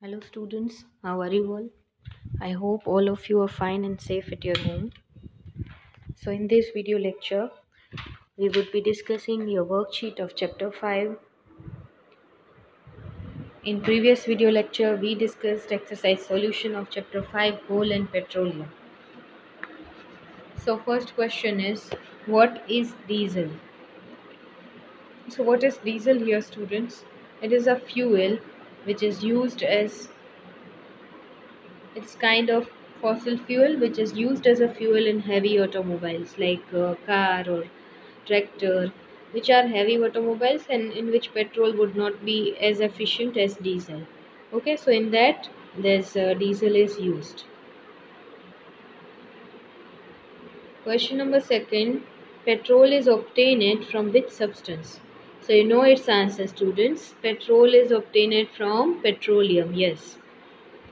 Hello students, how are you all? I hope all of you are fine and safe at your home. So in this video lecture, we would be discussing your worksheet of chapter 5. In previous video lecture, we discussed exercise solution of chapter 5, coal and petroleum. So first question is, what is diesel? So what is diesel here, students? It is a fuel which is used as It's kind of fossil fuel which is used as a fuel in heavy automobiles like car or tractor, which are heavy automobiles and in which petrol would not be as efficient as diesel. Okay, so in that this diesel is used. Question number second, petrol is obtained from which substance? So you know its answer, students. Petrol is obtained from petroleum, yes,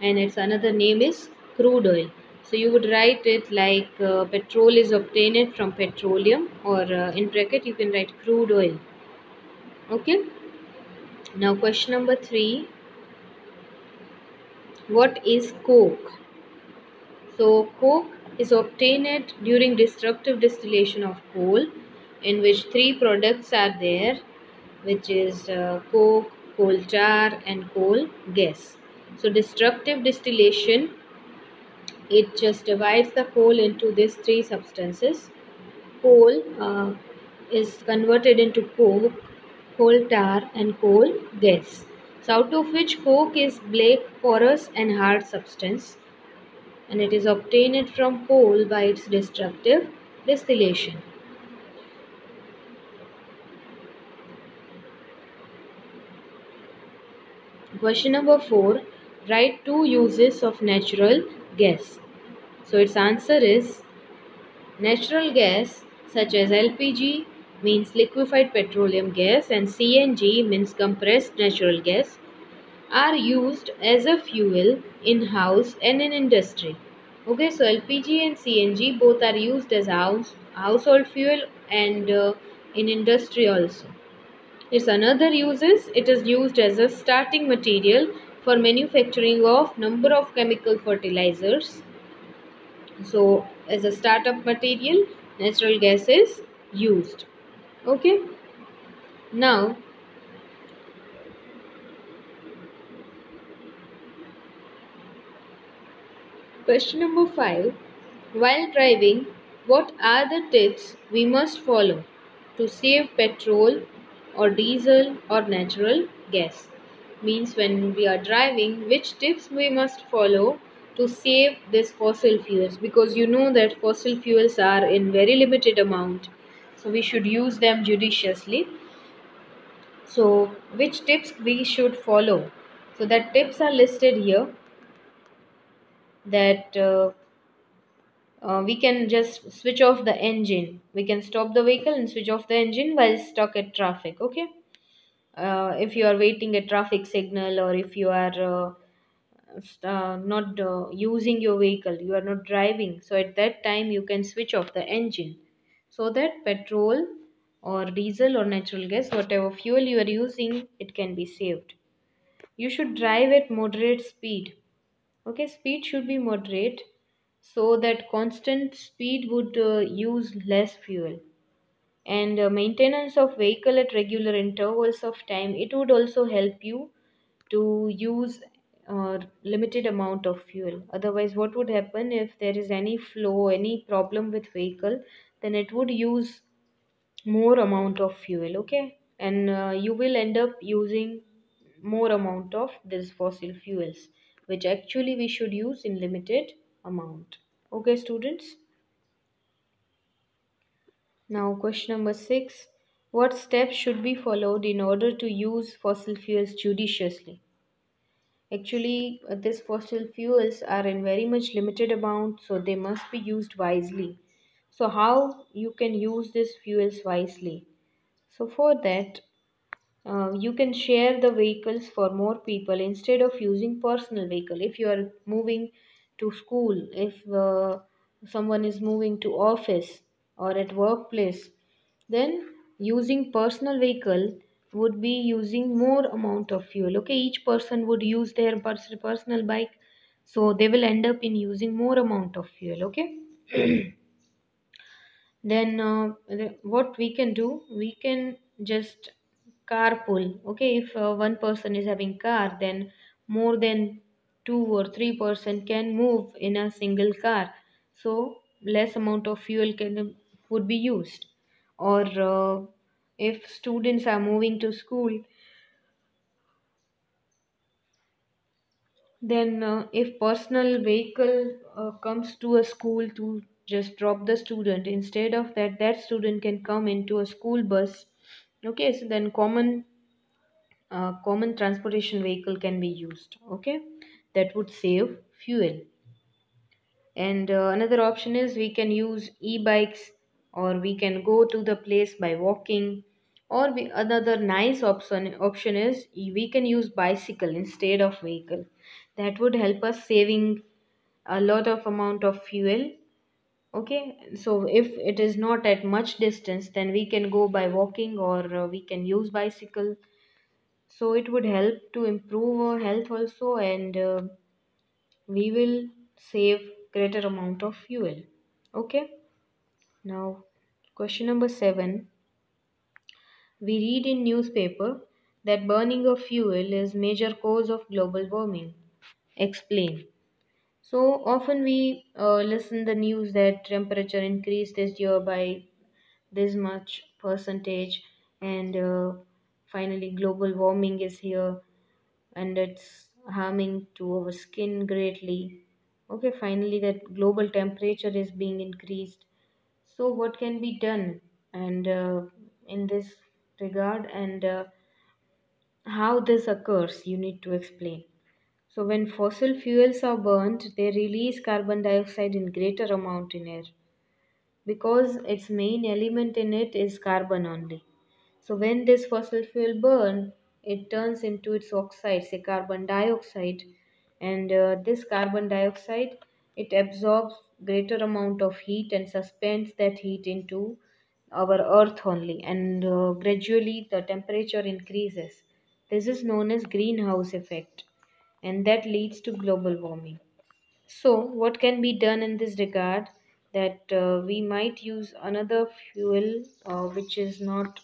and its another name is crude oil. So you would write it like petrol is obtained from petroleum, or in bracket you can write crude oil. Okay, now question number 3, what is coke? So coke is obtained during destructive distillation of coal, in which three products are there, which is coke, coal tar and coal gas. So destructive distillation, it just divides the coal into these three substances. Coal is converted into coke, coal tar and coal gas. So out of which coke is black, porous and hard substance, and it is obtained from coal by its destructive distillation. Question number 4, write two uses of natural gas. So its answer is, natural gas such as LPG means liquefied petroleum gas and CNG means compressed natural gas are used as a fuel in house and in industry. Okay, so LPG and CNG both are used as household fuel and in industry also. Its another uses, it is used as a starting material for manufacturing of number of chemical fertilizers. So as a startup material, natural gas is used. Okay, now question number 5, while driving, what are the tips we must follow to save petrol or diesel or natural gas? Means when we are driving, which tips we must follow to save this fossil fuels, because you know that fossil fuels are in very limited amount, so we should use them judiciously. So which tips we should follow? So that tips are listed here, that we can just switch off the engine. We can stop the vehicle and switch off the engine while stuck at traffic. Okay, if you are waiting a traffic signal, or if you are not using your vehicle, you are not driving, so at that time you can switch off the engine, so that petrol or diesel or natural gas, whatever fuel you are using, it can be saved. You should drive at moderate speed. Okay, speed should be moderate, so that constant speed would use less fuel. And maintenance of vehicle at regular intervals of time, it would also help you to use limited amount of fuel. Otherwise, what would happen if there is any flow, any problem with vehicle, then it would use more amount of fuel. Okay, and you will end up using more amount of these fossil fuels, which actually we should use in limited amount. Okay, students, now question number 6, what steps should be followed in order to use fossil fuels judiciously? Actually, these fossil fuels are in very much limited amount, so they must be used wisely. So how you can use these fuels wisely? So for that, you can share the vehicles for more people instead of using personal vehicle. If you are moving to school, if someone is moving to office or at workplace, then using personal vehicle would be using more amount of fuel. Okay, each person would use their personal bike, so they will end up in using more amount of fuel. Okay. Then what we can do, we can just carpool. Okay, if one person is having car, then more than 2 or 3 person can move in a single car, so less amount of fuel can would be used. Or if students are moving to school, then if personal vehicle comes to a school to just drop the student, instead of that, that student can come into a school bus. Okay, so then common transportation vehicle can be used. Okay, that would save fuel. And another option is we can use e-bikes, or we can go to the place by walking. Or another nice option is we can use bicycle instead of vehicle. That would help us saving a lot of amount of fuel. Okay, so if it is not at much distance, then we can go by walking, or we can use bicycle. So it would help to improve our health also, and we will save greater amount of fuel. Okay, now question number 7. We read in newspaper that burning of fuel is major cause of global warming. Explain. So often we listen the news that temperature increased this year by this much percentage, and finally global warming is here, and it's harming to our skin greatly. Okay, finally that global temperature is being increased. So what can be done, and in this regard, and how this occurs, you need to explain. So when fossil fuels are burnt, they release carbon dioxide in greater amount in air, because its main element in it is carbon only. So when this fossil fuel burn, it turns into its oxide, say carbon dioxide, and this carbon dioxide, it absorbs greater amount of heat and suspends that heat into our earth only, and gradually the temperature increases. This is known as greenhouse effect, and that leads to global warming. So, what can be done in this regard? That we might use another fuel which is not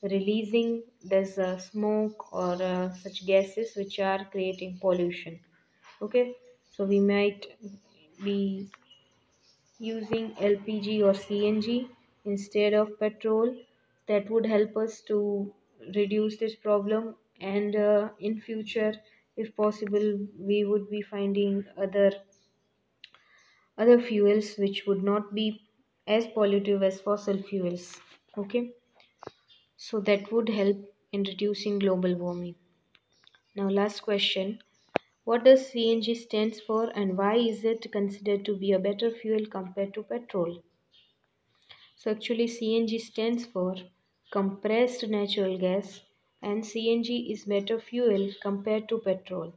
releasing this smoke or such gases which are creating pollution. Okay, so we might be using LPG or CNG instead of petrol. That would help us to reduce this problem, and in future, if possible, we would be finding other fuels which would not be as pollutive as fossil fuels. Okay, so that would help in reducing global warming. Now last question, what does CNG stands for, and why is it considered to be a better fuel compared to petrol? So actually CNG stands for compressed natural gas, and CNG is better fuel compared to petrol,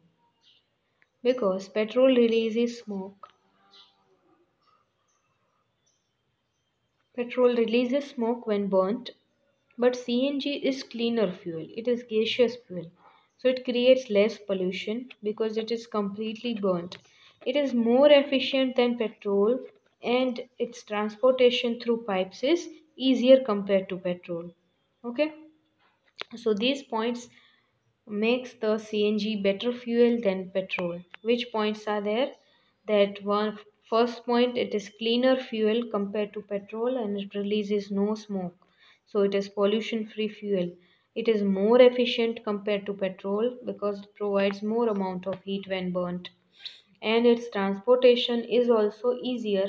because petrol releases smoke when burnt. But CNG is cleaner fuel. It is gaseous fuel. So it creates less pollution because it is completely burnt. It is more efficient than petrol, and its transportation through pipes is easier compared to petrol. Okay? So these points makes the CNG better fuel than petrol. Which points are there? That one first point, it is cleaner fuel compared to petrol, and it releases no smoke. So it is pollution free fuel. It is more efficient compared to petrol because it provides more amount of heat when burnt. And its transportation is also easier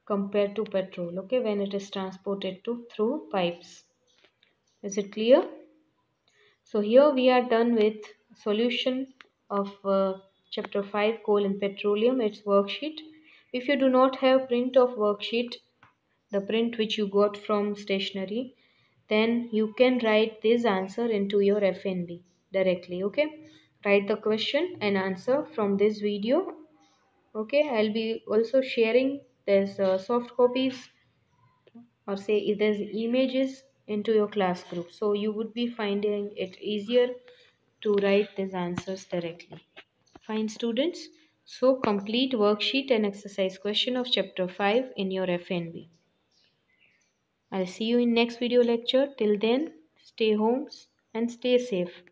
compared to petrol, okay, when it is transported to through pipes. Is it clear? So here we are done with solution of chapter 5 coal and petroleum, its worksheet. If you do not have print of worksheet, the print which you got from stationery, then you can write this answer into your FNB directly. Okay, write the question and answer from this video. Okay, I'll be also sharing there's soft copies, or say if there's images into your class group. So you would be finding it easier to write these answers directly. Fine students. So complete worksheet and exercise question of chapter 5 in your FNB. I'll see you in next video lecture. Till then, stay home and stay safe.